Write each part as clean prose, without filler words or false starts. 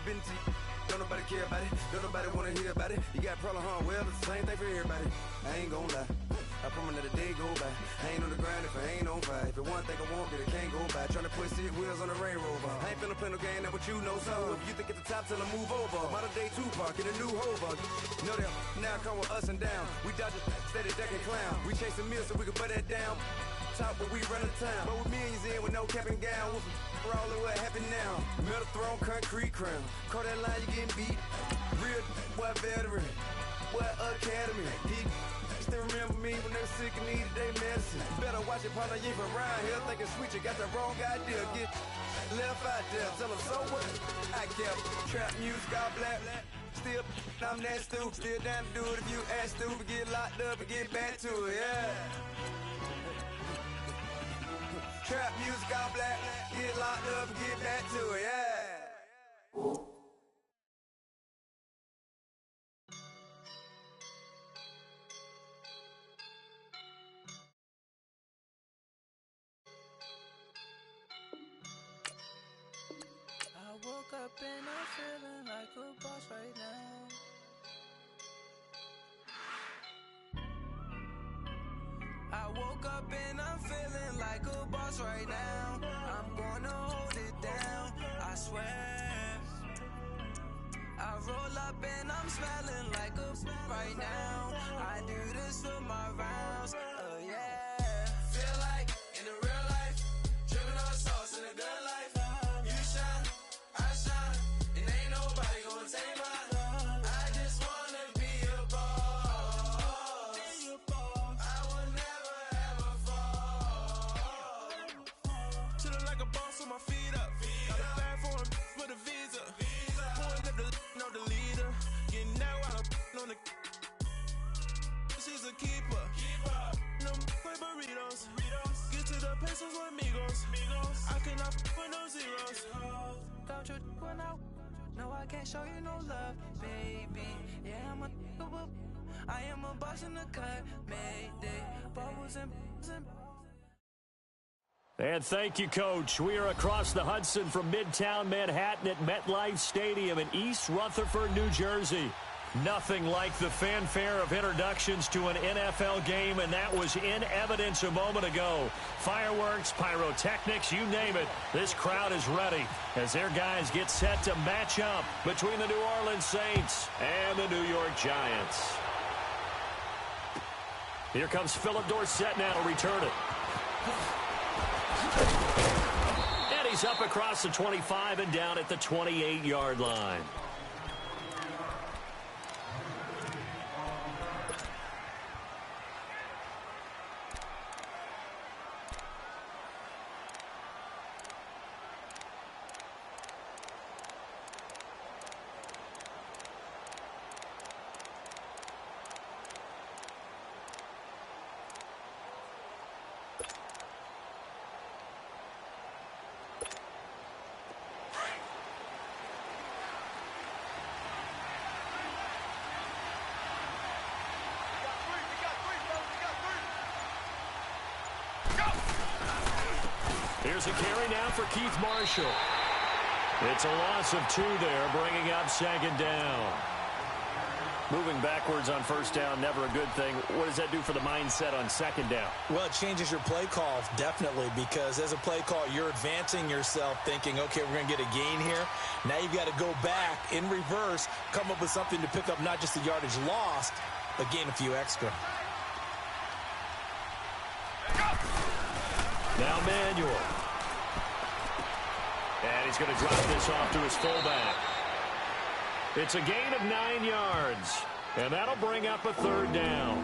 been to you. Don't nobody care about it, don't nobody wanna hear about it. You got a problem, huh? Well, it's the same thing for everybody. I ain't gon' lie, I promise that a day go by. I ain't on the ground if I ain't on fire. If it one thing I want, then it can't go by. Tryna put 6 wheels on the Range Rover. I ain't finna play no game, that what you know. So if you think it's the top, tell them move over. Modern day Tupac in a new Hova. Know them, now come with us and down. We dodge a steady deck and clown. We chasing meals so we can put that down. Top, but we run the town. But with millions in with no cap and gown. We're all in what happened now. Metal throne, concrete crown. Call that line, you getting beat. Real, what veteran, what academy. He still remember me when they were sick and needed their medicine. Better watch it, partner, you ain't from around here. Thinking sweet, you got the wrong idea. Get left out there, tell them so what? I kept trap music, all black. Still, I'm that stupid. Still down to do it if you ask stupid. Get locked up and get back to it, yeah. Trap music, all black. Get locked up and get back to it, yeah. I woke up and I'm feeling like a boss right now. I woke up and I'm feeling like a boss right now. I'm gonna hold it down, I swear. I roll up and I'm smelling like a right now. I do this for my rounds, yeah. Feel like in the real life, dripping on sauce in a good life. You shine, I shine, and ain't nobody gonna take mine. I just wanna be a boss. I will never ever fall. Chillin' like a boss with my feet up. Got a bag for him with a visa. Pulling up the no the leader. Getting that while I'm on the. She's a keeper. No play burritos. Get to the pesos with amigos. I cannot with no zeros. Don't you when no, I can't show you no love, baby. Yeah, I am a boss in the cut. Mayday, bubbles and. And thank you, Coach. We are across the Hudson from Midtown Manhattan at MetLife Stadium in East Rutherford, New Jersey. Nothing like the fanfare of introductions to an NFL game, and that was in evidence a moment ago. Fireworks, pyrotechnics, you name it. This crowd is ready as their guys get set to match up between the New Orleans Saints and the New York Giants. Here comes Philip Dorsett now to return it. And he's up across the 25 and down at the 28-yard line. Here's a carry now for Keith Marshall. It's a loss of 2 there, bringing up second down. Moving backwards on first down, never a good thing. What does that do for the mindset on second down? Well, it changes your play call, definitely, because as a play call, you're advancing yourself thinking, okay, we're going to get a gain here. Now you've got to go back in reverse, come up with something to pick up not just the yardage lost, but gain a few extra. Now Manuel. And he's going to drop this off to his fullback. It's a gain of 9 yards. And that'll bring up a third down.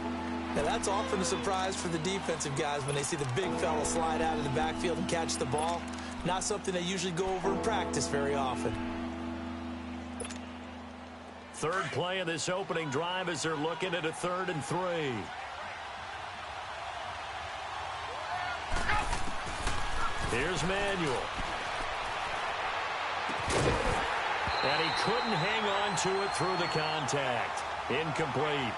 Now that's often a surprise for the defensive guys when they see the big fella slide out of the backfield and catch the ball. Not something they usually go over in practice very often. Third play of this opening drive as they're looking at a 3rd and 3. Here's Manuel. And he couldn't hang on to it through the contact. Incomplete.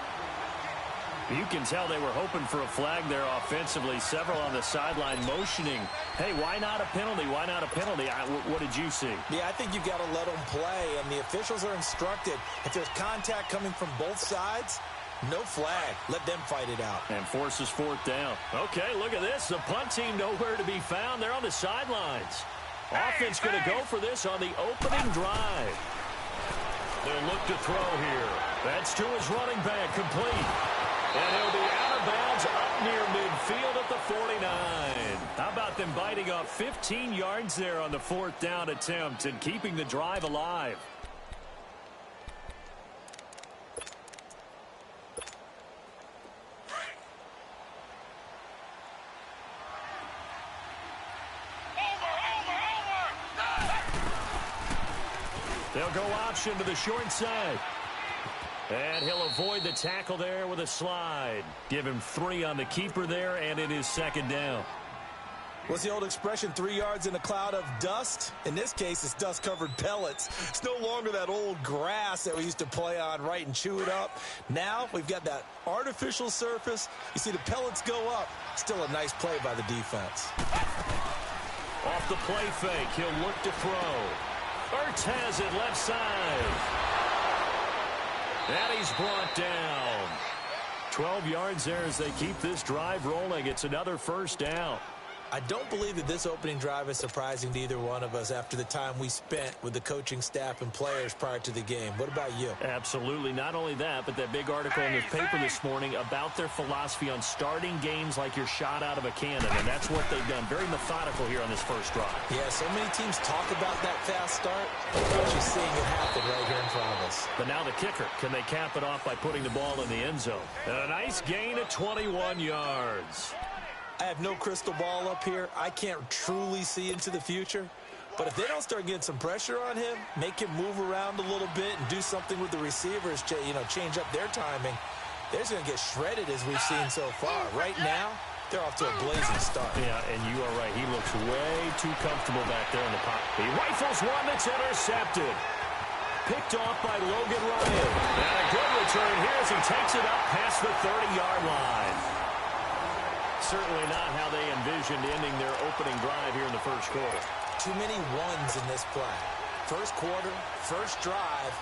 You can tell they were hoping for a flag there offensively. Several on the sideline motioning, hey, why not a penalty? Why not a penalty? What did you see? Yeah, I think you got to let them play, and the officials are instructed. If there's contact coming from both sides, no flag. Let them fight it out. And forces fourth down. Okay, look at this. The punt team nowhere to be found. They're on the sidelines. Offense going to go for this on the opening drive. They'll look to throw here. That's to his running back, complete. And he'll be out of bounds up near midfield at the 49. How about them biting off 15 yards there on the fourth down attempt and keeping the drive alive? They'll go option to the short side. And he'll avoid the tackle there with a slide. Give him 3 on the keeper there, and it is second down. What's the old expression, 3 yards in a cloud of dust? In this case, it's dust-covered pellets. It's no longer that old grass that we used to play on, right, and chew it up. Now we've got that artificial surface. You see the pellets go up. Still a nice play by the defense. Off the play fake, he'll look to throw. Ertz has it left side. And he's brought down. 12 yards there as they keep this drive rolling. It's another first down. I don't believe that this opening drive is surprising to either one of us after the time we spent with the coaching staff and players prior to the game. What about you? Absolutely. Not only that, but that big article in the paper this morning about their philosophy on starting games like you're shot out of a cannon, and that's what they've done. Very methodical here on this first drive. Yeah, so many teams talk about that fast start, but we're actually seeing it happen right here in front of us. But now the kicker. Can they cap it off by putting the ball in the end zone? And a nice gain of 21 yards. I have no crystal ball up here. I can't truly see into the future. But if they don't start getting some pressure on him, make him move around a little bit and do something with the receivers, change up their timing, they're going to get shredded as we've seen so far. Right now, they're off to a blazing start. Yeah, and you are right. He looks way too comfortable back there in the pocket. He rifles one that's intercepted. Picked off by Logan Ryan. And a good return here as he takes it up past the 30-yard line. Certainly not how they envisioned ending their opening drive here in the first quarter. Too many ones in this play. First quarter, first drive,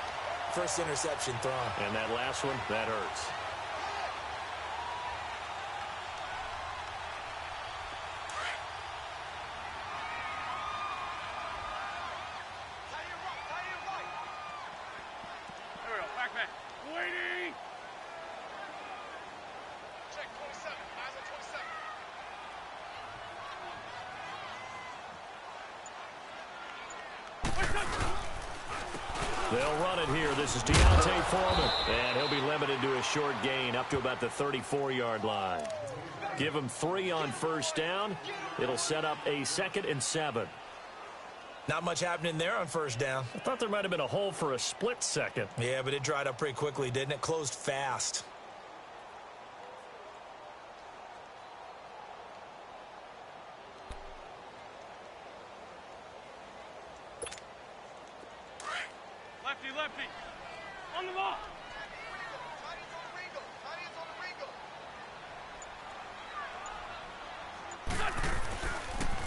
first interception thrown. And that last one, that hurts. They'll run it here. This is Deontay Foreman. And he'll be limited to a short gain up to about the 34-yard line. Give him 3 on first down. It'll set up a 2nd and 7. Not much happening there on first down. I thought there might have been a hole for a split second. Yeah, but it dried up pretty quickly, didn't it? Closed fast. Lefty. On the ball.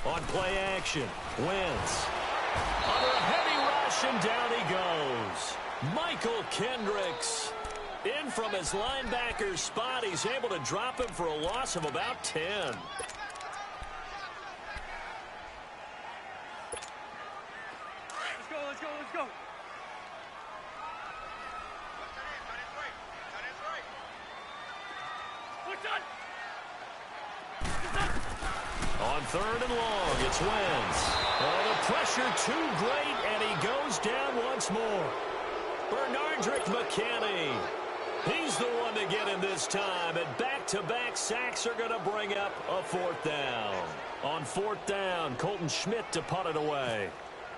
On play action, Wentz. Under a heavy rush, and down he goes. Michael Kendricks. In from his linebacker's spot. He's able to drop him for a loss of about 10. Let's go. On 3rd and long, it's Wentz. Oh, the pressure too great, and he goes down once more. Bernardrick McKinney. He's the one to get him this time, and back-to-back sacks are going to bring up a 4th down. On 4th down, Colton Schmidt to punt it away.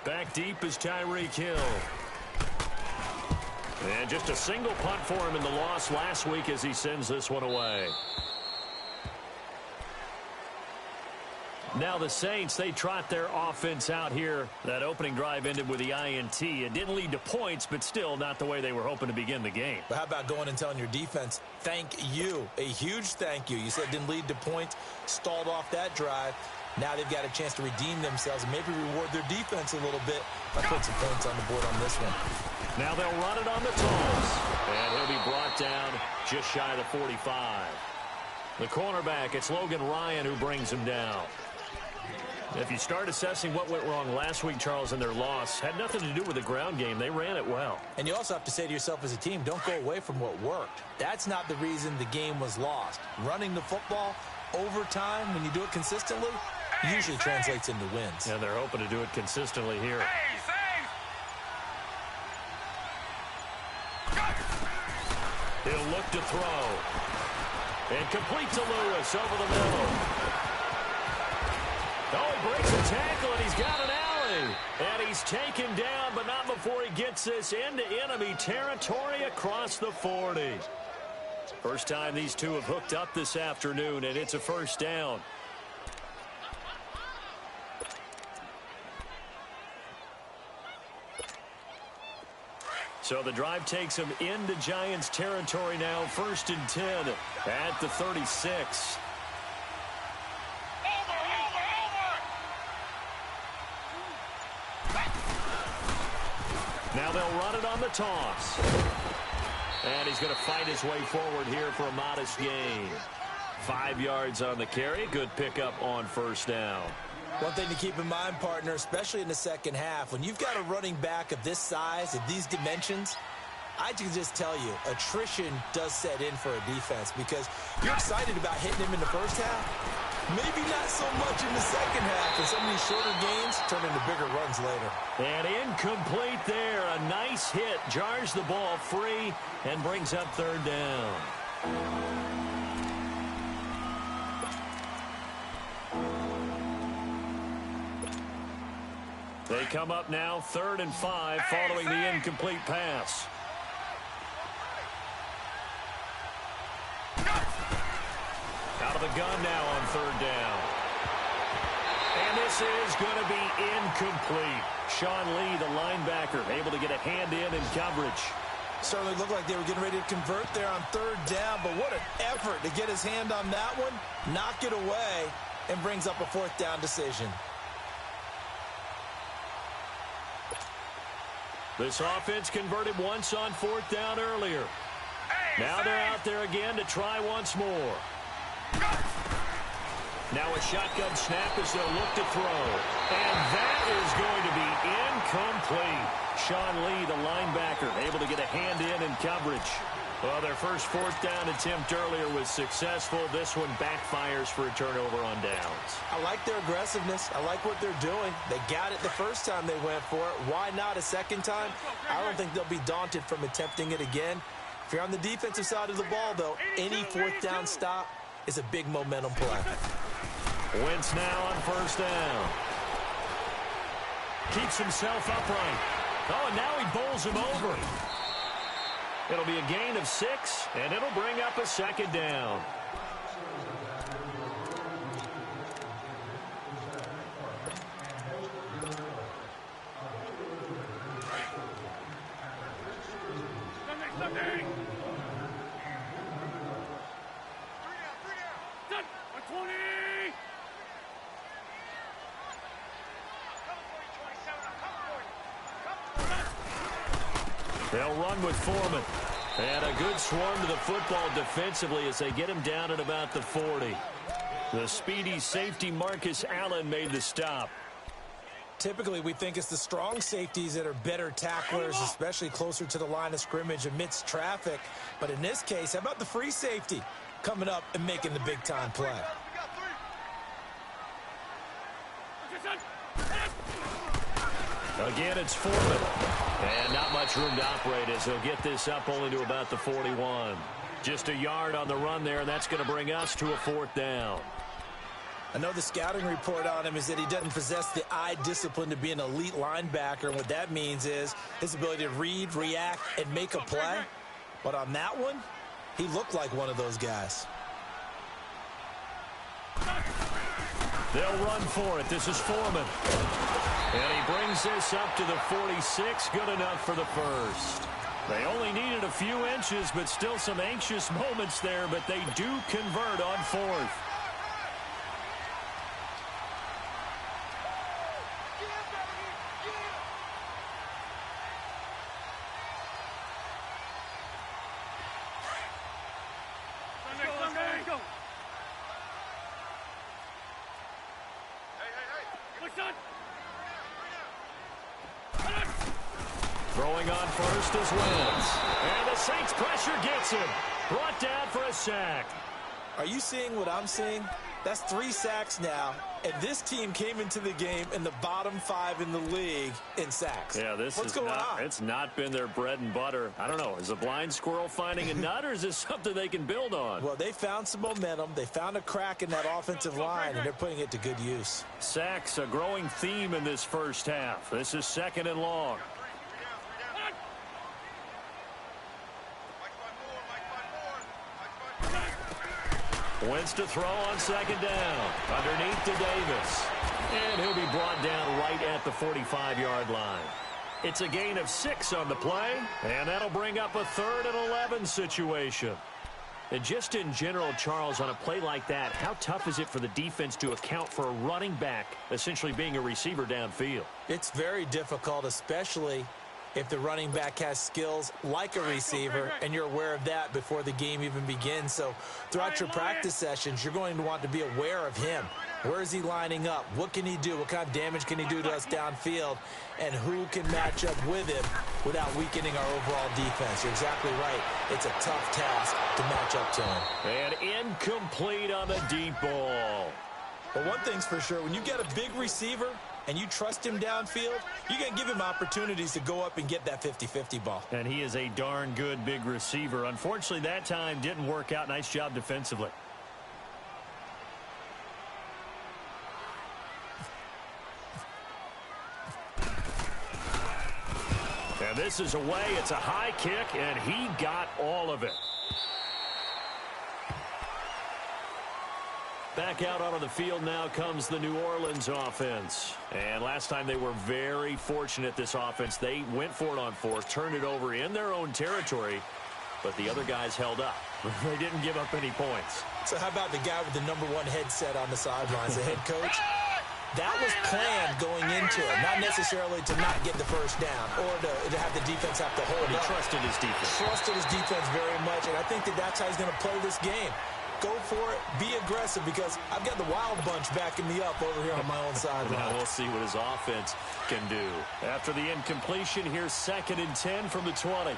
Back deep is Tyreek Hill. And just a single punt for him in the loss last week as he sends this one away. Now the Saints, they trot their offense out here. That opening drive ended with the INT. It didn't lead to points, but still not the way they were hoping to begin the game. But how about going and telling your defense, thank you, a huge thank you. You said it didn't lead to points, stalled off that drive. Now they've got a chance to redeem themselves and maybe reward their defense a little bit by putting some points on the board on this one. Now they'll run it on the toss. And he'll be brought down just shy of the 45. The cornerback, it's Logan Ryan who brings him down. If you start assessing what went wrong last week, Charles, in their loss, had nothing to do with the ground game. They ran it well. And you also have to say to yourself as a team, don't go away from what worked. That's not the reason the game was lost. Running the football over time, when you do it consistently, usually translates into wins. And they're hoping to do it consistently here. He'll look to throw. And complete to Lewis over the middle. Oh, he breaks a tackle, and he's got an alley. And he's taken down, but not before he gets this into enemy territory across the 40. First time these two have hooked up this afternoon, and it's a first down. So the drive takes him into Giants territory now, 1st and 10 at the 36. Now they'll run it on the toss. And he's going to fight his way forward here for a modest gain. 5 yards on the carry. Good pickup on first down. One thing to keep in mind, partner, especially in the second half, when you've got a running back of this size, of these dimensions, I can just tell you, attrition does set in for a defense because you're excited about hitting him in the first half. Maybe not so much in the second half, and some of these shorter gains turn into bigger runs later. And incomplete there. A nice hit. Jars the ball free and brings up 3rd down. They come up now 3rd and 5 following the incomplete pass. Out of the gun now on 3rd down. And this is going to be incomplete. Sean Lee, the linebacker, able to get a hand in coverage. Certainly looked like they were getting ready to convert there on 3rd down, but what an effort to get his hand on that one, knock it away, and brings up a 4th down decision. This offense converted once on 4th down earlier. Now they're out there again to try once more. Now a shotgun snap as they'll look to throw. And that is going to be incomplete. Sean Lee, the linebacker, able to get a hand in coverage. Well, their first 4th down attempt earlier was successful. This one backfires for a turnover on downs. I like their aggressiveness. I like what they're doing. They got it the first time they went for it. Why not a second time? I don't think they'll be daunted from attempting it again. If you're on the defensive side of the ball, though, any 4th down stop is a big momentum play. Wentz now on 1st down. Keeps himself upright. Oh, and now he bowls him over. It'll be a gain of 6, and it'll bring up a 2nd down. They'll run with Foreman. And a good swarm to the football defensively as they get him down at about the 40. The speedy safety Marcus Allen made the stop. Typically, we think it's the strong safeties that are better tacklers, especially closer to the line of scrimmage amidst traffic. But in this case, how about the free safety coming up and making the big-time play? Again, it's Foreman. And not much room to operate as he'll get this up only to about the 41. Just a yard on the run there, and that's going to bring us to a 4th down. I know the scouting report on him is that he doesn't possess the eye discipline to be an elite linebacker. And what that means is his ability to read, react, and make a play. But on that one, he looked like one of those guys. They'll run for it. This is Foreman. And he brings this up to the 46. Good enough for the first. They only needed a few inches, but still some anxious moments there, but they do convert on fourth. Let's go. Hey. Listen. Throwing on first is Wentz. And the Saints pressure gets him. Brought down for a sack. Are you seeing what I'm seeing? That's 3 sacks now, and this team came into the game in the bottom 5 in the league in sacks. Yeah, what's going on? It's not been their bread and butter. I don't know. Is a blind squirrel finding a nut, or is this something they can build on? Well, they found some momentum. They found a crack in that offensive line, and they're putting it to good use. Sacks, a growing theme in this first half. This is 2nd and long. Wentz to throw on 2nd down. Underneath to Davis. And he'll be brought down right at the 45-yard line. It's a gain of 6 on the play, and that'll bring up a 3rd and 11 situation. And just in general, Charles, on a play like that, how tough is it for the defense to account for a running back essentially being a receiver downfield? It's very difficult, especially if the running back has skills like a receiver, and you're aware of that before the game even begins. So throughout your practice sessions, you're going to want to be aware of him. Where is he lining up? What can he do? What kind of damage can he do to us downfield? And who can match up with him without weakening our overall defense? You're exactly right. It's a tough task to match up to him. And incomplete on the deep ball. But one thing's for sure, when you get a big receiver and you trust him downfield, you're going to give him opportunities to go up and get that 50-50 ball. And he is a darn good big receiver. Unfortunately, that time didn't work out. Nice job defensively. And this is away. It's a high kick, and he got all of it. Back out onto the field now comes the New Orleans offense. And last time they were very fortunate, this offense. They went for it on 4th, turned it over in their own territory, but the other guys held up. They didn't give up any points. So how about the guy with the #1 headset on the sidelines, the head coach? That was planned going into it, not necessarily to not get the first down or to have the defense have to hold He up. trusted his defense. Trusted his defense very much, and I think that's how he's going to play this game. Go for it, be aggressive, because I've got the wild bunch backing me up over here on my own sideline. Now we'll see what his offense can do. After the incompletion, here's 2nd and 10 from the 20.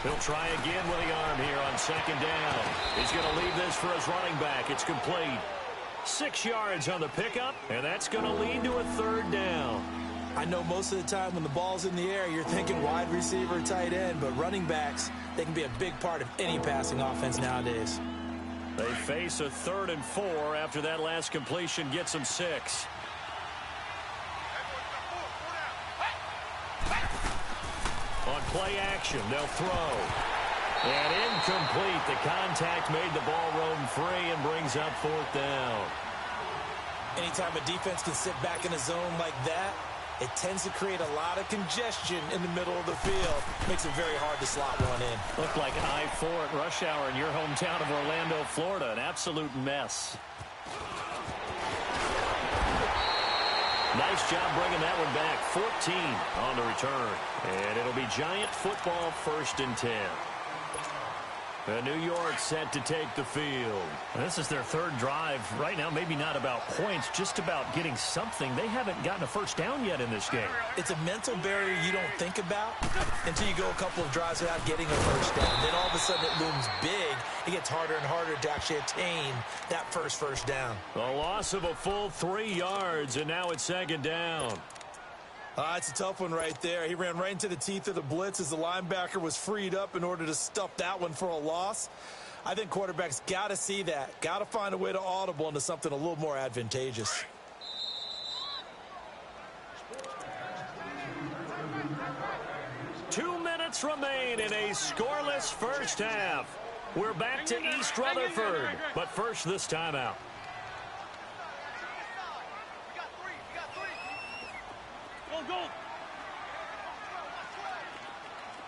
He'll try again with the arm here on 2nd down. He's going to leave this for his running back. It's complete. 6 yards on the pickup, and that's going to lead to a 3rd down. I know most of the time when the ball's in the air, you're thinking wide receiver, tight end, but running backs, they can be a big part of any passing offense nowadays. They face a 3rd and 4 after that last completion gets them 6. On play action, they'll throw. And incomplete. The contact made the ball roam free and brings up 4th down. Anytime a defense can sit back in a zone like that, it tends to create a lot of congestion in the middle of the field. Makes it very hard to slot one in. Looked like I-4 at rush hour in your hometown of Orlando, Florida. An absolute mess. Nice job bringing that one back. 14 on the return. And it'll be Giant football, 1st and 10. New York set to take the field. This is their 3rd drive. Right now, maybe not about points, just about getting something. They haven't gotten a first down yet in this game. It's a mental barrier you don't think about until you go a couple of drives without getting a first down. Then all of a sudden it looms big. It gets harder and harder to actually attain that first down. A loss of a full 3 yards, and now it's 2nd down. It's a tough one right there. He ran right into the teeth of the blitz as the linebacker was freed up in order to stuff that one for a loss. I think quarterbacks got to see that. Got to find a way to audible into something a little more advantageous. Two minutes remain in a scoreless first half. We're back to East Rutherford, but first this timeout. Go.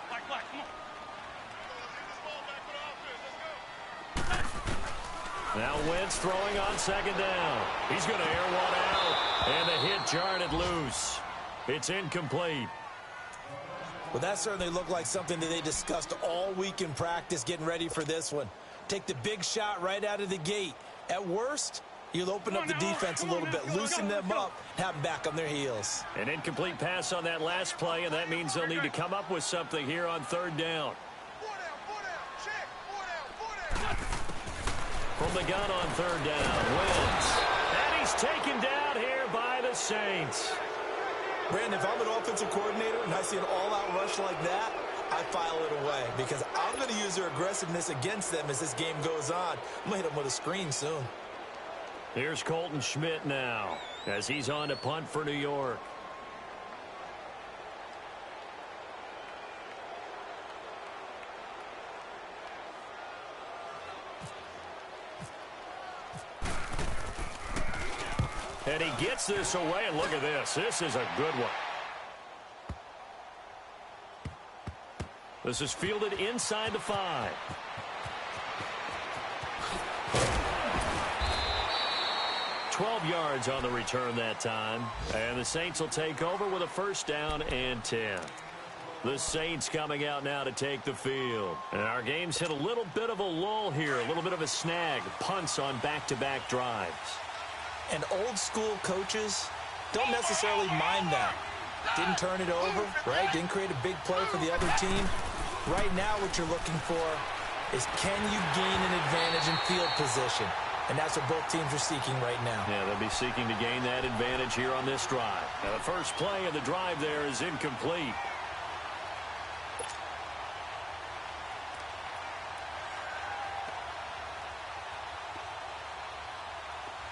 Black, come on. Now Wentz throwing on second down. He's going to air one out, and the hit jarred it loose. It's incomplete. Well, that certainly looked like something that they discussed all week in practice getting ready for this one. Take the big shot right out of the gate. At worst, you'll open up the defense a little bit, loosen them up, have them back on their heels. An incomplete pass on that last play, and that means they'll need to come up with something here on third down. From the gun on third down, Wentz. And he's taken down here by the Saints. Brandon, if I'm an offensive coordinator and I see an all-out rush like that, I file it away because I'm going to use their aggressiveness against them as this game goes on. I'm going to hit them with a screen soon. Here's Colton Schmidt now as he's on to punt for New York. And he gets this away, and look at this. This is a good one. This is fielded inside the 5. $12 yards on the return that time. And the Saints will take over with a first down and 10. The Saints coming out now to take the field. And our game's hit a little bit of a lull here, a little bit of a snag. Punts on back-to-back drives. And old-school coaches don't necessarily mind that. Didn't turn it over, right? Didn't create a big play for the other team. Right now what you're looking for is can you gain an advantage in field position? And that's what both teams are seeking right now. Yeah, they'll be seeking to gain that advantage here on this drive. Now, the first play of the drive there is incomplete.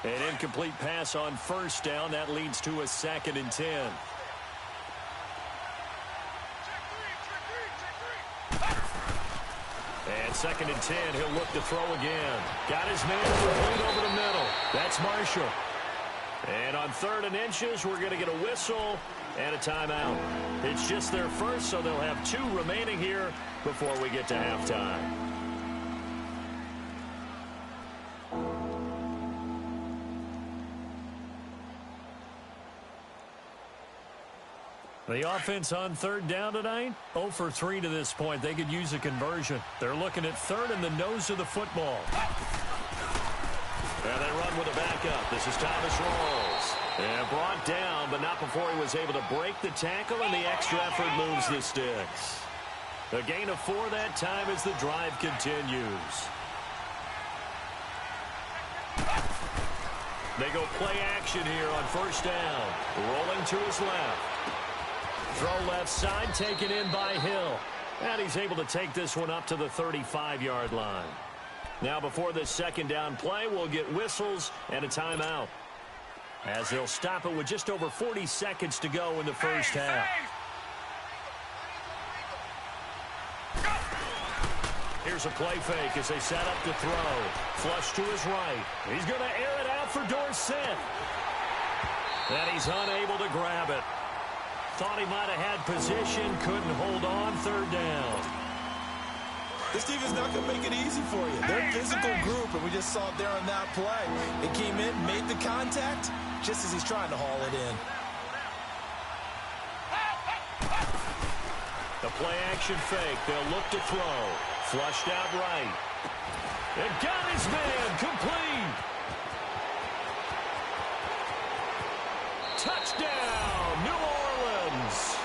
An incomplete pass on first down. That leads to a 2nd and 10. And 2nd and 10. He'll look to throw again. Got his man complete over the middle. That's Marshall. And on 3rd and inches, we're going to get a whistle and a timeout. It's just their first, so they'll have 2 remaining here before we get to halftime. The offense on 3rd down tonight, 0 for 3 to this point. They could use a conversion. They're looking at 3rd in the nose of the football. And they run with a backup. This is Thomas Rawls. And brought down, but not before he was able to break the tackle, and the extra effort moves the sticks. A gain of 4 that time as the drive continues. They go play action here on first down. Rolling to his left. Throw left side, taken in by Hill. And he's able to take this one up to the 35-yard line. Now before this 2nd down play, we'll get whistles and a timeout, as they'll stop it with just over 40 seconds to go in the first half. Here's a play fake as they set up to throw. Flush to his right. He's going to air it out for Dorsett. And he's unable to grab it. Thought he might have had position, couldn't hold on. 3rd down. This defense is not going to make it easy for you. They're a physical group, and we just saw it there on that play. It came in, made the contact, just as he's trying to haul it in. The play action fake. They'll look to throw. Flushed out right. And got his man complete. Touchdown, New Orleans.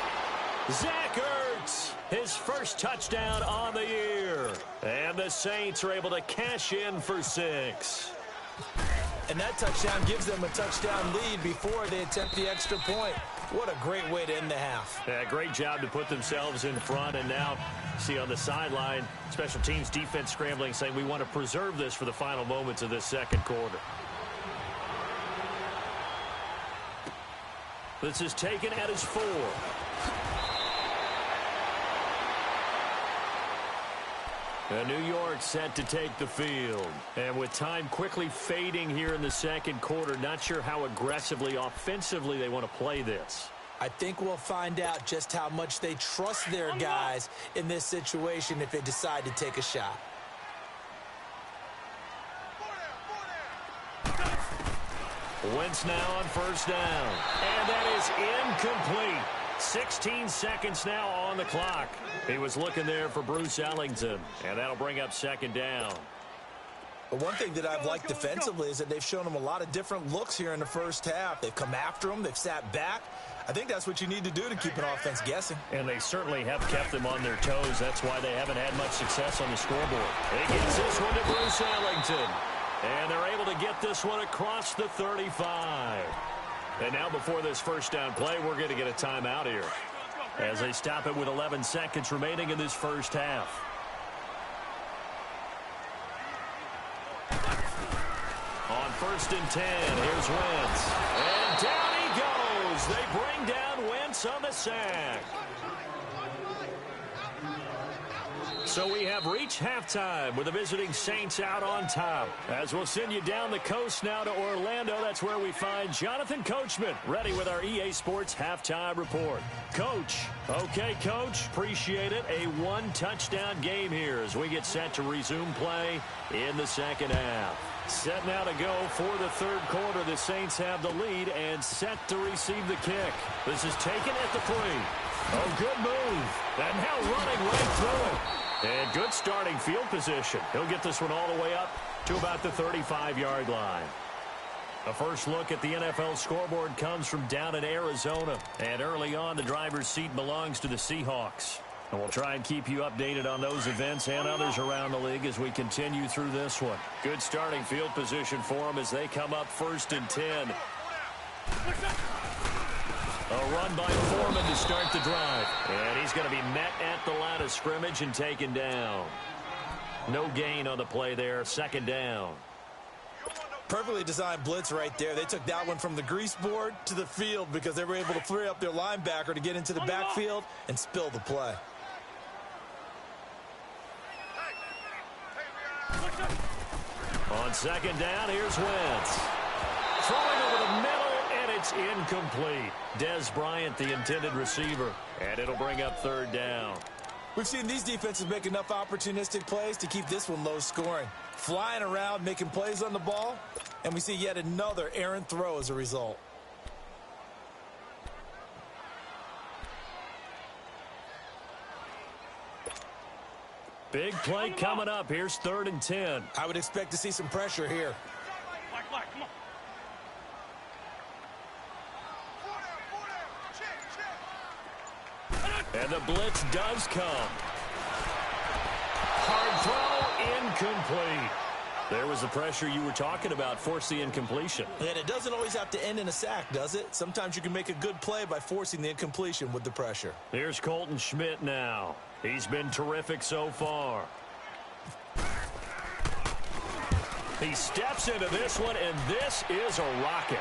Zach Ertz, his first touchdown on the year. And the Saints are able to cash in for 6. And that touchdown gives them a touchdown lead before they attempt the extra point. What a great way to end the half. Yeah, great job to put themselves in front. And now, see on the sideline, special teams defense scrambling, saying we want to preserve this for the final moments of this 2nd quarter. This is taken at his 4. New York set to take the field. And with time quickly fading here in the second quarter, not sure how aggressively, offensively they want to play this. I think we'll find out just how much they trust their guys in this situation if they decide to take a shot. Wentz now on first down. And that is incomplete. 16 seconds now on the clock. He was looking there for Bruce Ellington, and that'll bring up second down. But one thing that I've liked defensively is that they've shown him a lot of different looks here in the first half. They've come after him. They've sat back. I think that's what you need to do to keep an offense guessing. And they certainly have kept them on their toes. That's why they haven't had much success on the scoreboard. He gets this one to Bruce Ellington. And they're able to get this one across the 35. And now before this first down play, we're going to get a timeout here as they stop it with 11 seconds remaining in this first half. On first and 10, here's Wentz. And down he goes. They bring down Wentz on the sack. So we have reached halftime with the visiting Saints out on top. As we'll send you down the coast now to Orlando, that's where we find Jonathan Coachman ready with our EA Sports halftime report. Coach. Okay, Coach. Appreciate it. A one-touchdown game here as we get set to resume play in the second half. Set now to go for the third quarter. The Saints have the lead and set to receive the kick. This is taken at the 3. Oh, good move. And now running right through it. And good starting field position. He'll get this one all the way up to about the 35-yard line. A first look at the NFL scoreboard comes from down in Arizona. And early on, the driver's seat belongs to the Seahawks. And we'll try and keep you updated on those events and others around the league as we continue through this one. Good starting field position for them as they come up first and 10. A run by Foreman to start the drive. And he's going to be met at the line of scrimmage and taken down. No gain on the play there. Second down. Perfectly designed blitz right there. They took that one from the grease board to the field because they were able to free up their linebacker to get into the backfield and spill the play. On second down, here's Wentz. Throwing over the middle. It's incomplete. Dez Bryant, the intended receiver. And it'll bring up third down. We've seen these defenses make enough opportunistic plays to keep this one low scoring. Flying around, making plays on the ball. And we see yet another errant throw as a result. Big play coming up. Here's third and 10. I would expect to see some pressure here. Come on. And the blitz does come. Hard throw, incomplete. There was the pressure you were talking about, force the incompletion. And it doesn't always have to end in a sack, does it? Sometimes you can make a good play by forcing the incompletion with the pressure. Here's Colton Schmidt now. He's been terrific so far. He steps into this one, and this is a rocket.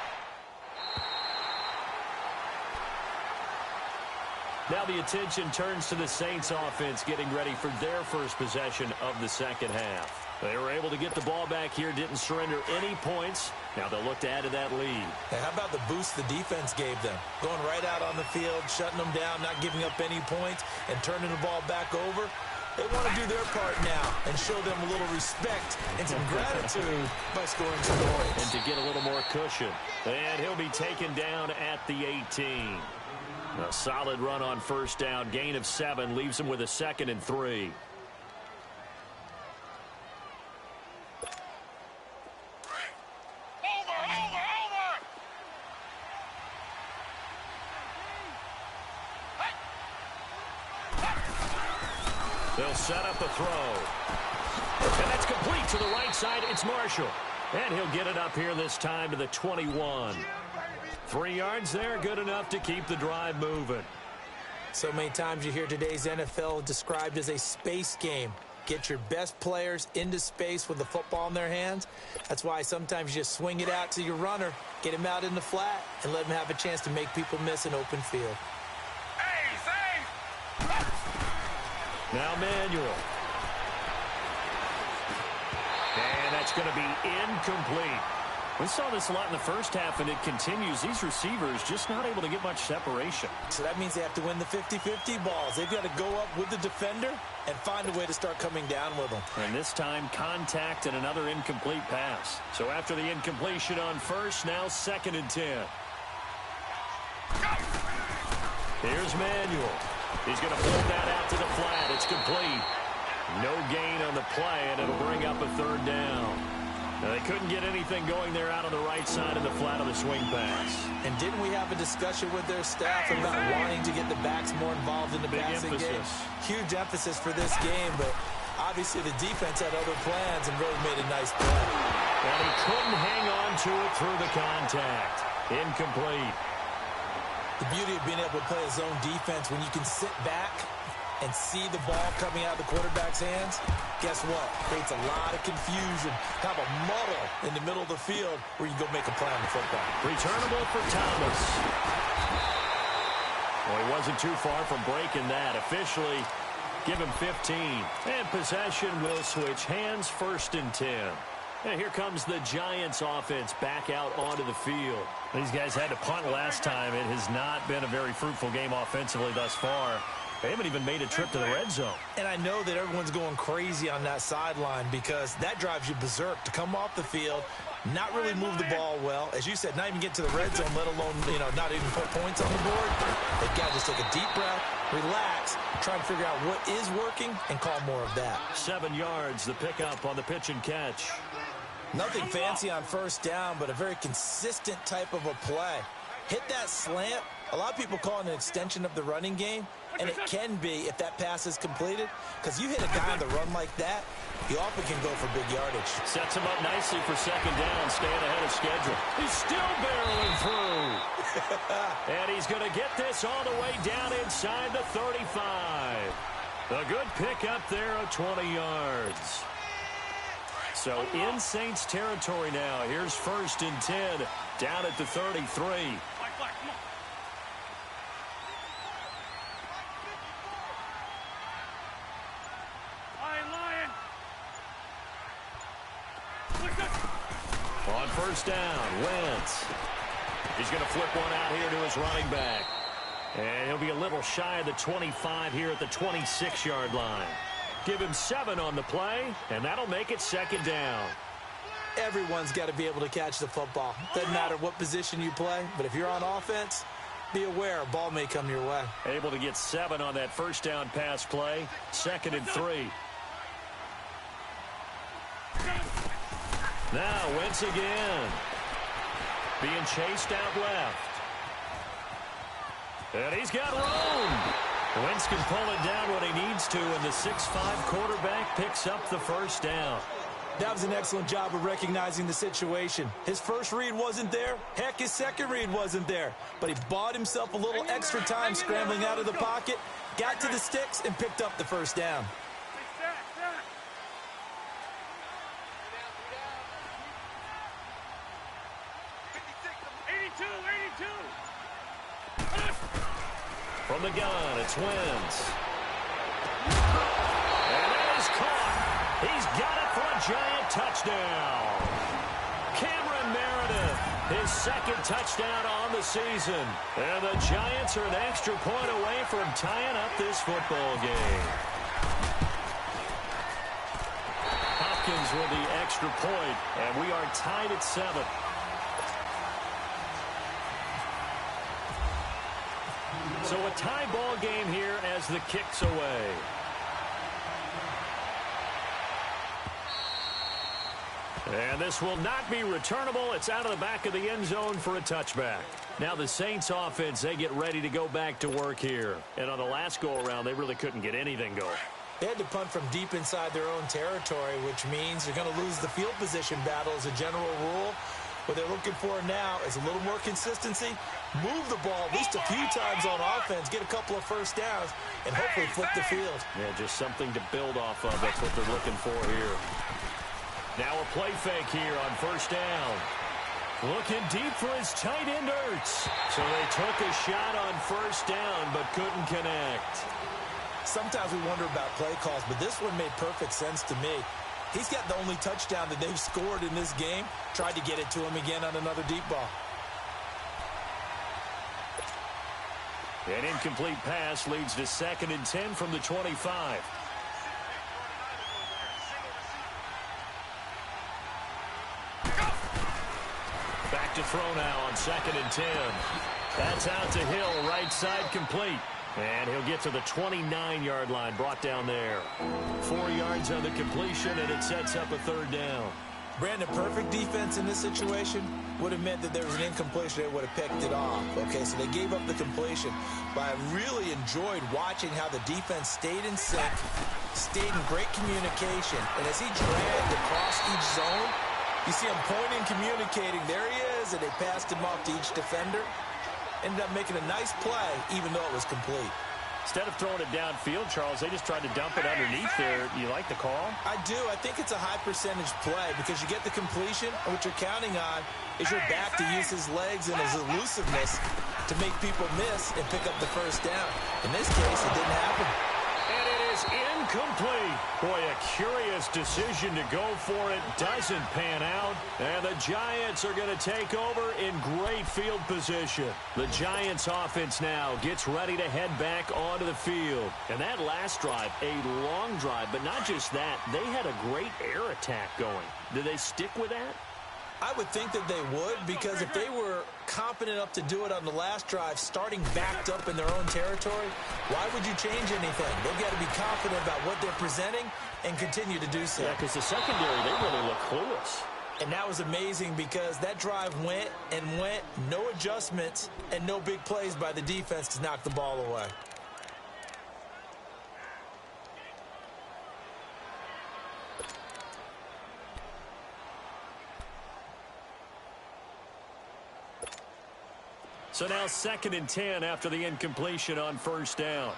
Now the attention turns to the Saints offense getting ready for their first possession of the second half. They were able to get the ball back here, didn't surrender any points. Now they'll look to add to that lead. Hey, how about the boost the defense gave them? Going right out on the field, shutting them down, not giving up any points, and turning the ball back over. They want to do their part now and show them a little respect and some gratitude by scoring some points. And to get a little more cushion. And he'll be taken down at the 18. A solid run on first down. Gain of 7 leaves him with a 2nd and 3. They'll set up the throw. And that's complete to the right side. It's Marshall. And he'll get it up here this time to the 21. 3 yards there, good enough to keep the drive moving. So many times you hear today's NFL described as a space game. Get your best players into space with the football in their hands. That's why sometimes you just swing it out to your runner, get him out in the flat, and let him have a chance to make people miss an open field. Hey, Now Manuel. that's going to be incomplete. We saw this a lot in the first half, and it continues. These receivers just not able to get much separation. So that means they have to win the 50-50 balls. They've got to go up with the defender and find a way to start coming down with them. And this time, contact and another incomplete pass. So after the incompletion on first, now 2nd and 10. Here's Manuel. He's going to pull that out to the flat. It's complete. No gain on the play, and it'll bring up a 3rd down. Now, they couldn't get anything going there out on the right side of the flat of the swing pass. And didn't we have a discussion with their staff about wanting to get the backs more involved in the passing game? Huge emphasis for this game, but obviously the defense had other plans and really made a nice play. And he couldn't hang on to it through the contact. Incomplete. The beauty of being able to play a zone defense when you can sit back and see the ball coming out of the quarterback's hands, guess what? Creates a lot of confusion. Have a muddle in the middle of the field where you go make a play on the football. Returnable for Thomas. Well, he wasn't too far from breaking that. Officially, give him 15. And possession will switch hands, 1st and 10. And here comes the Giants offense back out onto the field. These guys had to punt last time. It has not been a very fruitful game offensively thus far. They haven't even made a trip to the red zone. And I know that everyone's going crazy on that sideline because that drives you berserk to come off the field, not really move the ball well. As you said, not even get to the red zone, let alone, not even put points on the board. They've got to just take a deep breath, relax, try and figure out what is working, and call more of that. 7 yards, the pickup on the pitch and catch. Nothing fancy on 1st down, but a very consistent type of a play. Hit that slant. A lot of people call it an extension of the running game, and it can be if that pass is completed, because you hit a guy on the run like that, he often can go for big yardage. Sets him up nicely for 2nd down, staying ahead of schedule. He's still barreling through. And he's going to get this all the way down inside the 35. A good pickup there of 20 yards. So in Saints territory now. Here's 1st and 10 down at the 33. On 1st down, Wentz. He's going to flip one out here to his running back. And he'll be a little shy of the 25 here at the 26-yard line. Give him 7 on the play, and that'll make it 2nd down. Everyone's got to be able to catch the football. Doesn't matter what position you play, but if you're on offense, be aware a ball may come your way. Able to get 7 on that 1st down pass play. 2nd and 3. Now Wentz again. Being chased out left. And he's got room. Wentz can pull it down when he needs to, and the 6'5" quarterback picks up the 1st down. That was an excellent job of recognizing the situation. His first read wasn't there. Heck, his second read wasn't there. But he bought himself a little extra time scrambling out of the pocket, got to the sticks, and picked up the 1st down. From the gun, it's Wentz. And that is caught. He's got it for a Giant touchdown. Cameron Meredith, his 2nd touchdown on the season. And the Giants are an extra point away from tying up this football game. Hopkins with the extra point, and we are tied at 7. So a tie ball game here as the kick's away. And this will not be returnable. It's out of the back of the end zone for a touchback. Now the Saints offense, they get ready to go back to work here. And on the last go-around, they really couldn't get anything going. They had to punt from deep inside their own territory, which means they're going to lose the field position battle as a general rule. What they're looking for now is a little more consistency, move the ball at least a few times on offense, get a couple of 1st downs, and hopefully flip the field. Yeah, just something to build off of. That's what they're looking for here. Now a play fake here on 1st down. Looking deep for his tight end, Ertz. So they took a shot on 1st down, but couldn't connect. Sometimes we wonder about play calls, but this one made perfect sense to me. He's got the only touchdown that they've scored in this game. Tried to get it to him again on another deep ball. An incomplete pass leads to 2nd and 10 from the 25. Back to throw now on 2nd and 10. That's out to Hill, right side complete. And he'll get to the 29-yard line, brought down there. 4 yards on the completion, and it sets up a 3rd down. Brandon, perfect defense in this situation would have meant that there was an incompletion. They would have picked it off. Okay, so they gave up the completion. But I really enjoyed watching how the defense stayed in sync, stayed in great communication. And as he dragged across each zone, you see him pointing, communicating. There he is, and they passed him off to each defender. Ended up making a nice play, even though it was complete. Instead of throwing it downfield, Charles, they just tried to dump it underneath there. You like the call? I do. I think it's a high-percentage play because you get the completion, and what you're counting on is your back to use his legs and his elusiveness to make people miss and pick up the 1st down. In this case, it didn't happen. And it is incomplete. Boy, a curious decision to go for it. Doesn't pan out. And the Giants are going to take over in great field position. The Giants offense now gets ready to head back onto the field. And that last drive, a long drive, but not just that. They had a great air attack going. Do they stick with that? I would think that they would, because if they were confident enough to do it on the last drive, starting backed up in their own territory, why would you change anything? They've got to be confident about what they're presenting and continue to do so. Yeah, because the secondary, they really look clueless. And that was amazing because that drive went and went, no adjustments, and no big plays by the defense to knock the ball away. So now 2nd and 10 after the incompletion on 1st down.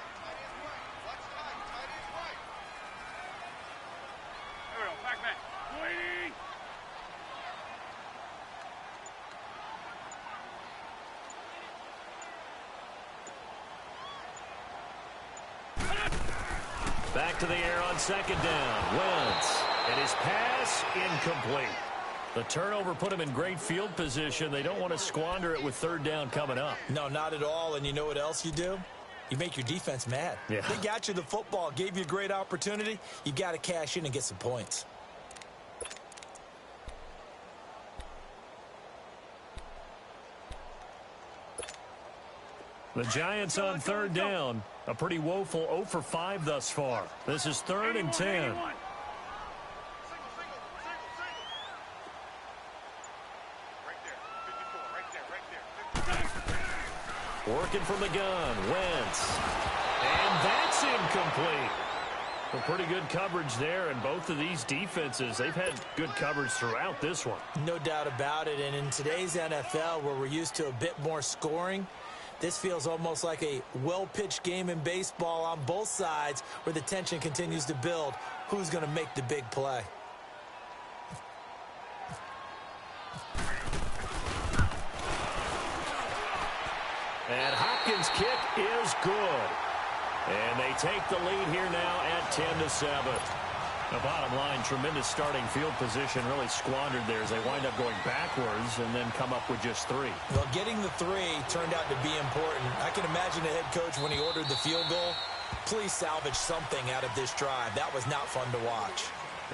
Back to the air on 2nd down. Wentz. And his pass incomplete. The turnover put him in great field position. They don't want to squander it with 3rd down coming up. No, not at all. And you know what else you do? You make your defense mad. Yeah. They got you the football, gave you a great opportunity. You got to cash in and get some points. The Giants on 3rd down. A pretty woeful 0 for 5 thus far. This is 3rd and 10. Working from the gun, Wentz. And that's incomplete. Well, pretty good coverage there, and both of these defenses, they've had good coverage throughout this one. No doubt about it, and in today's NFL, where we're used to a bit more scoring, this feels almost like a well-pitched game in baseball on both sides where the tension continues to build. Who's going to make the big play? And Hopkins' kick is good. And they take the lead here now at 10-7. The bottom line, tremendous starting field position, really squandered there as they wind up going backwards and then come up with just 3. Well, getting the 3 turned out to be important. I can imagine the head coach when he ordered the field goal. Please salvage something out of this drive. That was not fun to watch.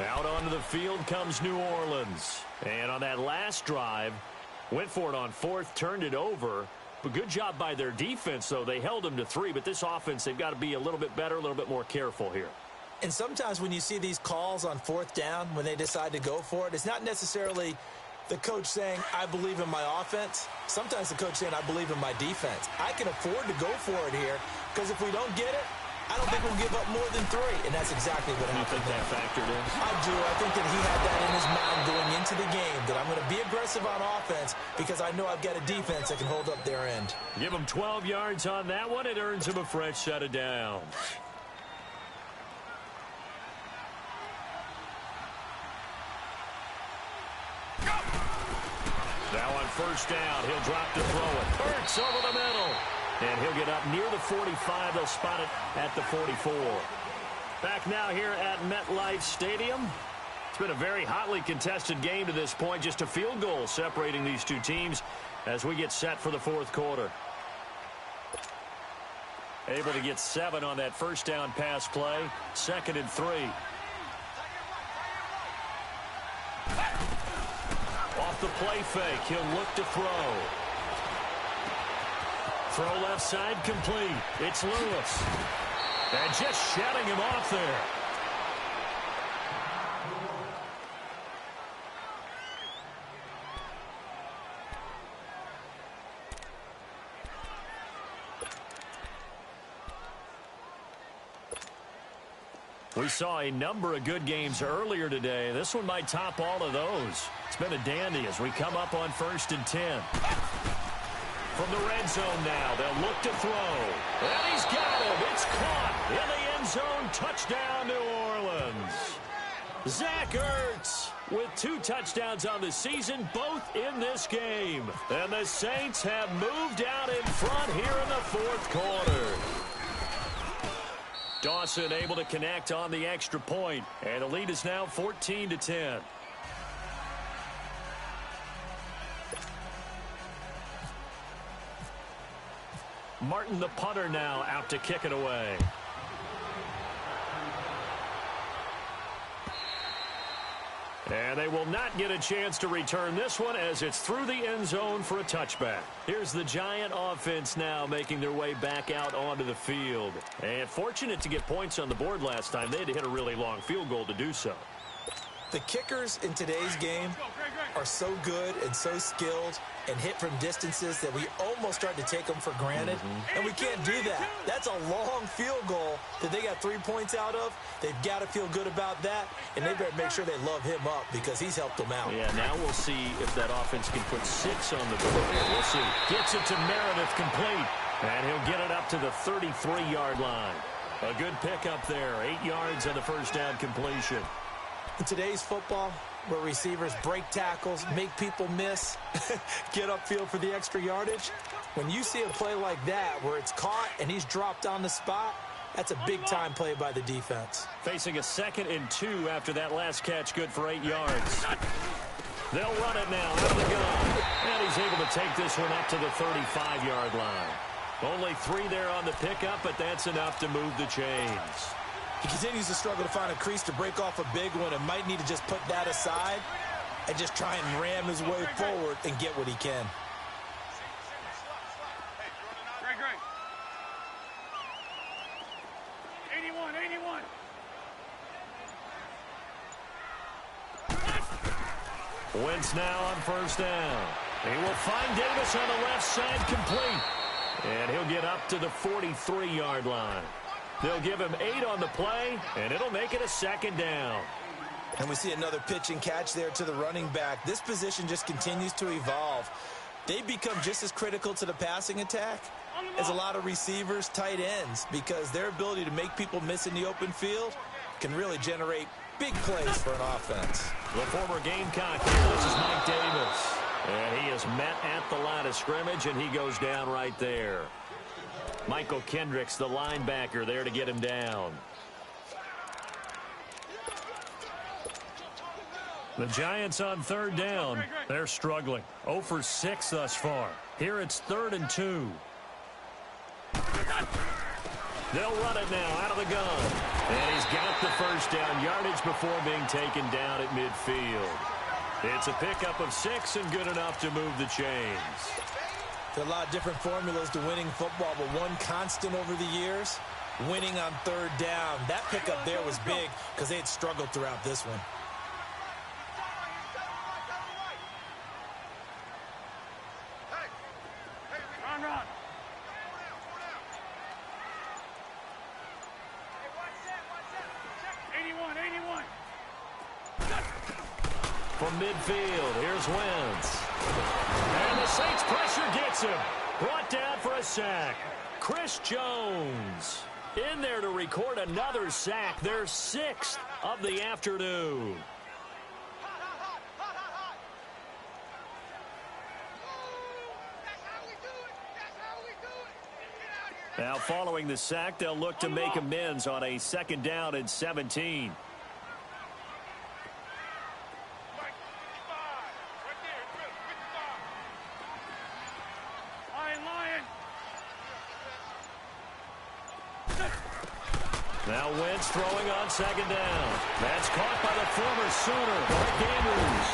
Out onto the field comes New Orleans. And on that last drive, went for it on 4th, turned it over. But good job by their defense, though. They held them to 3, but this offense, they've got to be a little bit better, a little bit more careful here. And sometimes when you see these calls on 4th down, when they decide to go for it, it's not necessarily the coach saying, I believe in my offense. Sometimes the coach saying, I believe in my defense. I can afford to go for it here because if we don't get it, I don't think we'll give up more than 3. And that's exactly what happened. You think that factored in? I do. I think that he had that in his mind going into the game, that I'm going to be aggressive on offense because I know I've got a defense that can hold up their end. Give him 12 yards on that one. It earns him a fresh set of downs. Now on 1st down, he'll drop to throw it. Hurts over the middle. And he'll get up near the 45. They'll spot it at the 44. Back now here at MetLife Stadium. It's been a very hotly contested game to this point. Just a field goal separating these two teams as we get set for the fourth quarter. Able to get 7 on that first down pass play. 2nd and 3. Off the play fake, he'll look to throw. Throw left side complete. It's Lewis. And just shutting him off there. We saw a number of good games earlier today. This one might top all of those. It's been a dandy as we come up on 1st and 10. From the red zone now, they'll look to throw. And he's got him. It's caught in the end zone. Touchdown, New Orleans. Zach Ertz with 2 touchdowns on the season, both in this game. And the Saints have moved out in front here in the fourth quarter. Dawson able to connect on the extra point, and the lead is now 14-10. Martin, the punter, now out to kick it away. And they will not get a chance to return this one as it's through the end zone for a touchback. Here's the Giant offense now making their way back out onto the field. And fortunate to get points on the board last time. They had to hit a really long field goal to do so. The kickers in today's game are so good and so skilled and hit from distances that we almost start to take them for granted. And we can't do that. That's a long field goal that they got 3 points out of. They've got to feel good about that, and they better make sure they love him up because he's helped them out. Yeah, now we'll see if that offense can put 6 on the board. We'll see. Gets it to Meredith complete, and he'll get it up to the 33-yard line. A good pickup there. 8 yards on the first down completion. In today's football, where receivers break tackles, make people miss, get upfield for the extra yardage, when you see a play like that where it's caught and he's dropped on the spot, that's a big-time play by the defense. Facing a 2nd and 2 after that last catch, good for 8 yards. They'll run it now out of the gun. And he's able to take this one up to the 35-yard line. Only 3 there on the pickup, but that's enough to move the chains. He continues to struggle to find a crease to break off a big one and might need to just put that aside and just try and ram his way forward and get what he can. Great. 81. Wentz now on first down. He will find Davis on the left side complete. And he'll get up to the 43-yard line. They'll give him 8 on the play, and it'll make it a 2nd down. And we see another pitch and catch there to the running back. This position just continues to evolve. They become just as critical to the passing attack as a lot of receivers, tight ends, because their ability to make people miss in the open field can really generate big plays for an offense. The former Gamecock here, this is Mike Davis. And he is met at the line of scrimmage, and he goes down right there. Michael Kendricks, the linebacker, there to get him down. The Giants on 3rd down. They're struggling. 0 for 6 thus far. Here it's 3rd and 2. They'll run it now out of the gun. And he's got the first down yardage before being taken down at midfield. It's a pickup of 6 and good enough to move the chains. There are a lot of different formulas to winning football, but one constant over the years, winning on 3rd down. That pickup there was big because they had struggled throughout this one. Run. 81. From midfield, here's Wentz. And the Saints pressure gets him. Brought down for a sack. Chris Jones in there to record another sack. Their 6th of the afternoon. Now following the sack, they'll look to make amends on a 2nd down and 17. Now Wentz throwing on second down. That's caught by the former Sooner, Mark Andrews.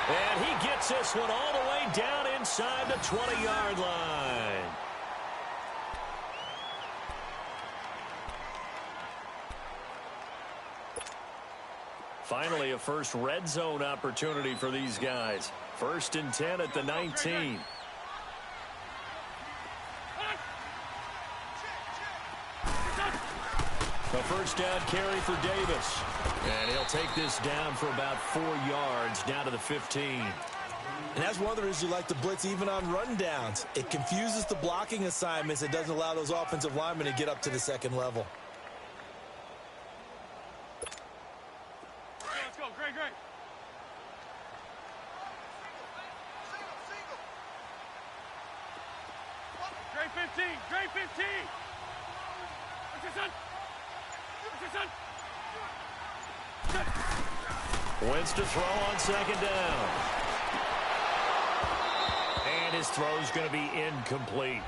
And he gets this one all the way down inside the 20-yard line. Finally, a first red zone opportunity for these guys. 1st and 10 at the 19. A first down carry for Davis. And he'll take this down for about 4 yards down to the 15. And that's one of the reasons you like to blitz even on rundowns. It confuses the blocking assignments. It doesn't allow those offensive linemen to get up to the second level. Let's go. Great. Great 15. Great 15. What's your son? Wentz to throw on second down. And his throw's going to be incomplete.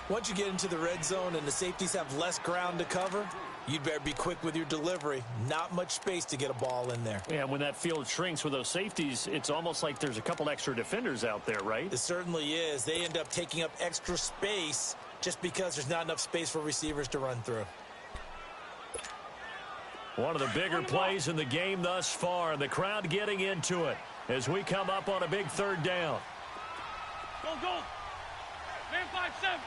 Once you get into the red zone and the safeties have less ground to cover, you'd better be quick with your delivery. Not much space to get a ball in there. Yeah, when that field shrinks with those safeties, it's almost like there's a couple extra defenders out there, right? It certainly is. They end up taking up extra space just because there's not enough space for receivers to run through. One of the bigger plays in the game thus far, and the crowd getting into it as we come up on a big 3rd down. Go. Man 5-7.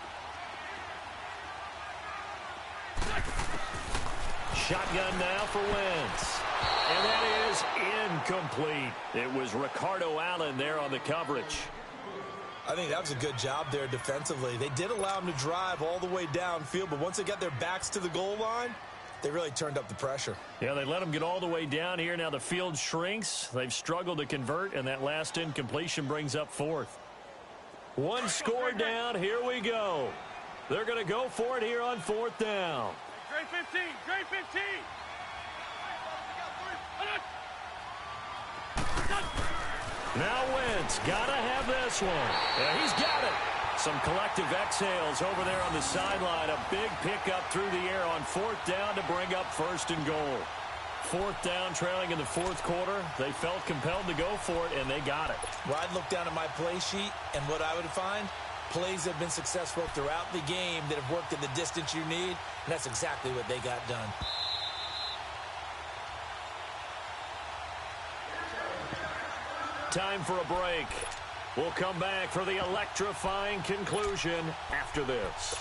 Shotgun now for Wentz. And that is incomplete. It was Ricardo Allen there on the coverage. I think that was a good job there defensively. They did allow him to drive all the way downfield, but once they got their backs to the goal line, they really turned up the pressure. Yeah, they let them get all the way down here. Now the field shrinks. They've struggled to convert, and that last incompletion brings up 4th. One score down. Here we go. They're going to go for it here on 4th down. Great 15. Great 15. Now Wentz got to have this one. Yeah, he's got it. Some collective exhales over there on the sideline. A big pickup through the air on 4th down to bring up 1st and goal. 4th down, trailing in the 4th quarter. They felt compelled to go for it, and they got it. Well, I'd look down at my play sheet, and what I would find, plays have been successful throughout the game that have worked at the distance you need, and that's exactly what they got done. Time for a break. We'll come back for the electrifying conclusion after this.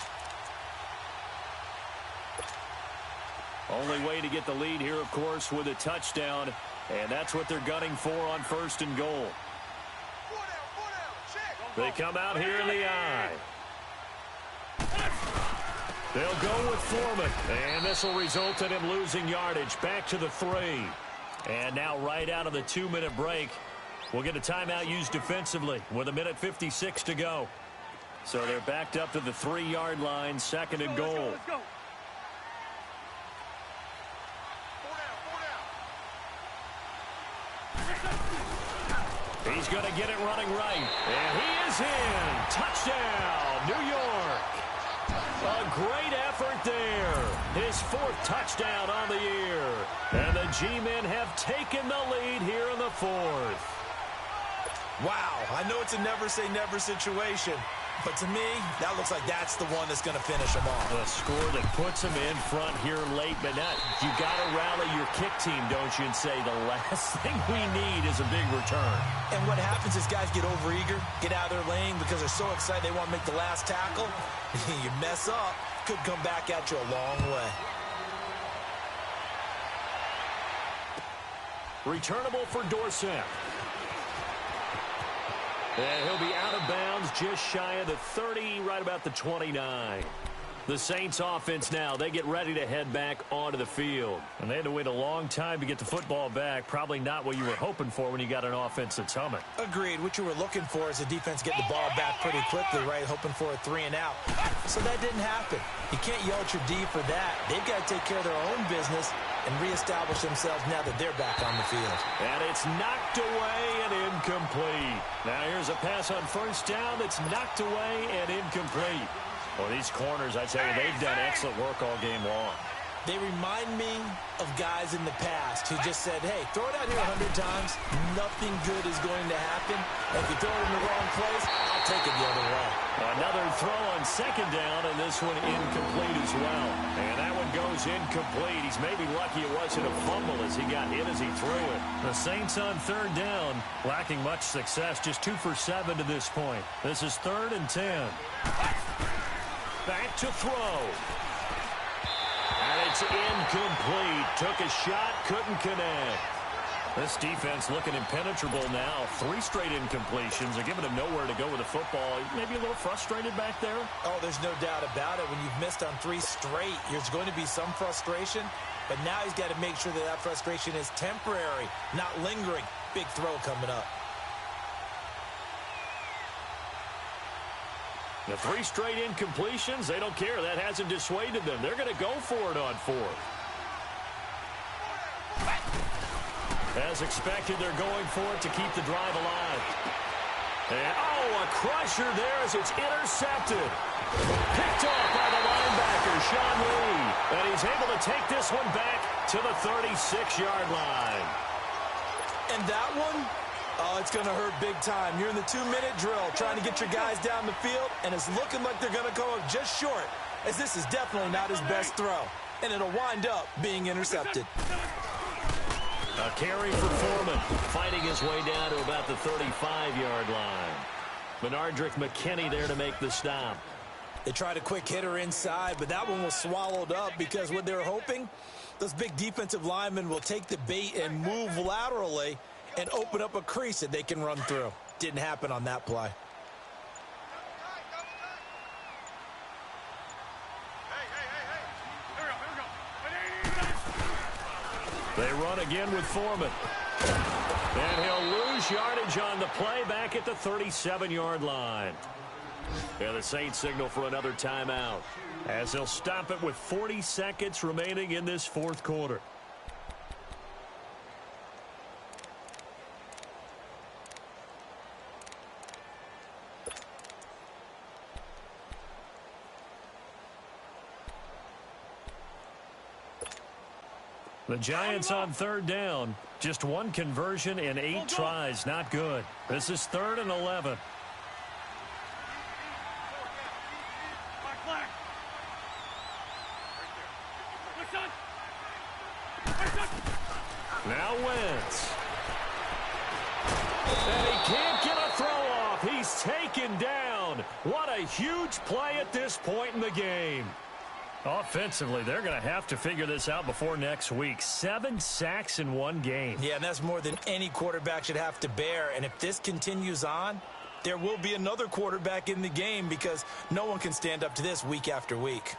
Only way to get the lead here, of course, with a touchdown, and that's what they're gunning for on 1st and goal. They come out here in the eye. They'll go with Foreman, and this will result in him losing yardage back to the 3. And now right out of the 2-minute break, we'll get a timeout used defensively with 1:56 to go. So they're backed up to the 3-yard line, 2nd and goal. Let's go. He's going to get it running right. And he is in. Touchdown, New York. A great effort there. His 4th touchdown on the year. And the G-men have taken the lead here in the 4th. Wow, I know it's a never-say-never situation, but to me, that looks like that's the one that's going to finish them off. A score that puts them in front here late, but not. You got to rally your kick team, don't you, and say the last thing we need is a big return. And what happens is guys get overeager, get out of their lane because they're so excited they want to make the last tackle. You mess up, could come back at you a long way. Returnable for Dorsett. And he'll be out of bounds just shy of the 30, right about the 29. The Saints offense now, they get ready to head back onto the field. And they had to wait a long time to get the football back. Probably not what you were hoping for when you got an offense that's humming. Agreed. What you were looking for is the defense get the ball back pretty quickly, right? Hoping for a 3 and out. So that didn't happen. You can't yell at your D for that. They've got to take care of their own business and reestablish themselves now that they're back on the field. And it's knocked away and incomplete. Now here's a pass on 1st down that's knocked away and incomplete. Well, these corners, I tell you, they've done excellent work all game long. They remind me of guys in the past who just said, hey, throw it out here 100 times, nothing good is going to happen. And if you throw it in the wrong place, I'll take it the other way. Another throw on second down, and this one incomplete as well. And that one goes incomplete. He's maybe lucky it wasn't a fumble as he got hit as he threw it. The Saints on third down, lacking much success, just 2 for 7 to this point. This is 3rd and 10. Back to throw. And it's incomplete. Took a shot, couldn't connect. This defense looking impenetrable now. 3 straight incompletions. They're giving him nowhere to go with the football. Maybe a little frustrated back there? Oh, there's no doubt about it. When you've missed on 3 straight, there's going to be some frustration. But now he's got to make sure that that frustration is temporary, not lingering. Big throw coming up. The 3 straight incompletions, they don't care. That hasn't dissuaded them. They're going to go for it on 4th. As expected, they're going for it to keep the drive alive. And, a crusher there as it's intercepted. Picked off by the linebacker, Sean Lee. And he's able to take this one back to the 36-yard line. And that one, it's going to hurt big time. You're in the 2-minute drill trying to get your guys down the field, and it's looking like they're going to go up just short, as this is definitely not his best throw. And it'll wind up being intercepted. A carry for Foreman, fighting his way down to about the 35-yard line. Benardrick McKinney there to make the stop. They tried a quick hitter inside, but that one was swallowed up because what they're hoping, those big defensive linemen will take the bait and move laterally and open up a crease that they can run through. Didn't happen on that play. They run again with Foreman. And he'll lose yardage on the play back at the 37-yard line. And the Saints signal for another timeout, as they'll stop it with 40 seconds remaining in this 4th quarter. The Giants on third down. Just 1 conversion in 8 tries. Not good. This is 3rd and 11. Now Wentz. And he can't get a throw off. He's taken down. What a huge play at this point in the game. Offensively, they're going to have to figure this out before next week. 7 sacks in 1 game. Yeah, and that's more than any quarterback should have to bear. And if this continues on, there will be another quarterback in the game because no one can stand up to this week after week.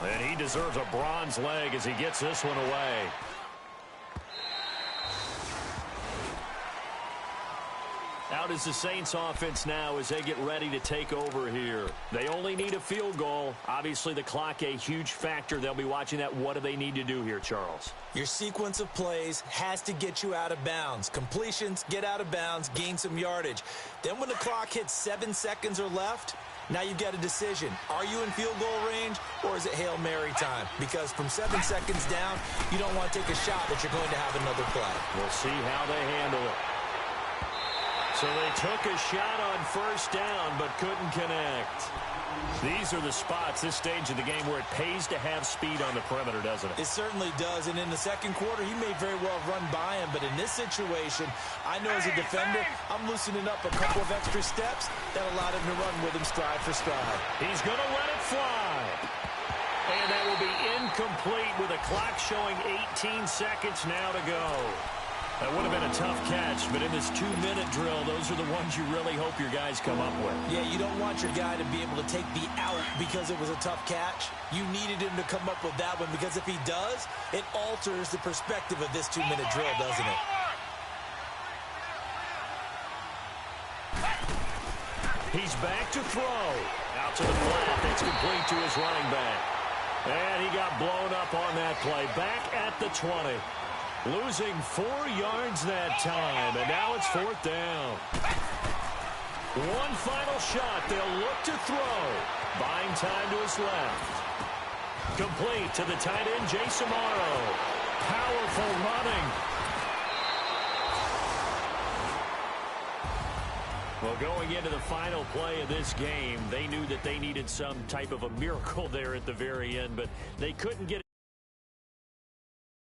And he deserves a bronze leg as he gets this one away. Out is the Saints offense now as they get ready to take over here. They only need a field goal. Obviously, the clock a huge factor. They'll be watching that. What do they need to do here, Charles? Your sequence of plays has to get you out of bounds. Completions, get out of bounds, gain some yardage. Then when the clock hits 7 seconds or left, now you've got a decision. Are you in field goal range or is it Hail Mary time? Because from 7 seconds down, you don't want to take a shot that you're going to have another play. We'll see how they handle it. So they took a shot on first down but couldn't connect. These are the spots, this stage of the game, where it pays to have speed on the perimeter, doesn't it? It certainly does. And in the second quarter, he may very well run by him. But in this situation, I know as a defender, I'm loosening up a couple of extra steps that allowed him to run with him stride for stride. He's going to let it fly. And that will be incomplete with a clock showing 18 seconds now to go. That would have been a tough catch, but in this 2-minute drill, those are the ones you really hope your guys come up with. Yeah, you don't want your guy to be able to take the out because it was a tough catch. You needed him to come up with that one because if he does, it alters the perspective of this 2-minute drill, doesn't it? He's back to throw. Out to the flat. That's complete to his running back. And he got blown up on that play. Back at the 20. Losing 4 yards that time, and now it's 4th down. One final shot. They'll look to throw. Buying time to his left. Complete to the tight end, Jason Morrow. Powerful running. Well, going into the final play of this game, they knew that they needed some type of a miracle there at the very end, but they couldn't get